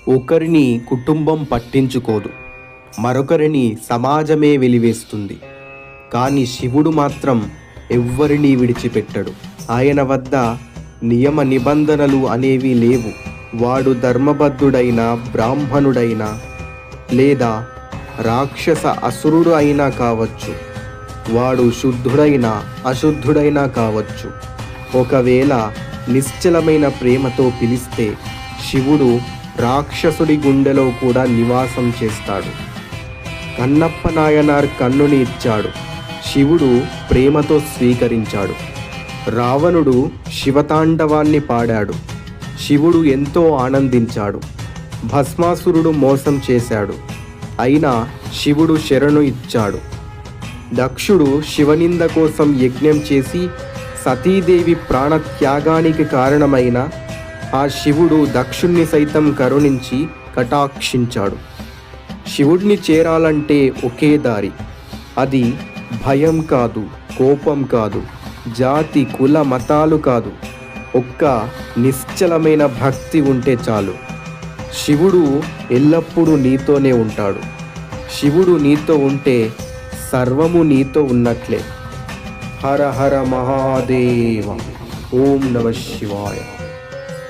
ఒకరిని కుటుంబం పట్టించుకోదు, మరొకరిని సమాజమే వెలివేస్తుంది. కానీ శివుడు మాత్రం ఎవ్వరినీ విడిచిపెట్టడు. ఆయన వద్ద నియమ నిబంధనలు అనేవి లేవు. వాడు ధర్మబద్ధుడైన బ్రాహ్మణుడైనా లేదా రాక్షస అసురుడు అయినా కావచ్చు, వాడు శుద్ధుడైనా అశుద్ధుడైనా కావచ్చు. ఒకవేళ నిశ్చలమైన ప్రేమతో పిలిస్తే శివుడు రాక్షసుడి గుండెలో కూడా నివాసం చేస్తాడు. కన్నప్ప నాయనార్ కన్నుని ఇచ్చాడు, శివుడు ప్రేమతో స్వీకరించాడు. రావణుడు శివతాండవాన్ని పాడాడు, శివుడు ఎంతో ఆనందించాడు. భస్మాసురుడు మోసం చేశాడు, అయినా శివుడు శరణు ఇచ్చాడు. దక్షుడు శివనింద కోసం యజ్ఞం చేసి సతీదేవి ప్రాణత్యాగానికి కారణమైన ఆ శివుడు దక్షుణ్ణి సైతం కరుణించి కటాక్షించాడు. శివుడిని చేరాలంటే ఒకే దారి. అది భయం కాదు, కోపం కాదు, జాతి కుల మతాలు కాదు, ఒక్క నిశ్చలమైన భక్తి ఉంటే చాలు. శివుడు ఎల్లప్పుడూ నీతోనే ఉంటాడు. శివుడు నీతో ఉంటే సర్వము నీతో ఉన్నట్లే. హర హర మహాదేవ. ఓం నమః శివాయ.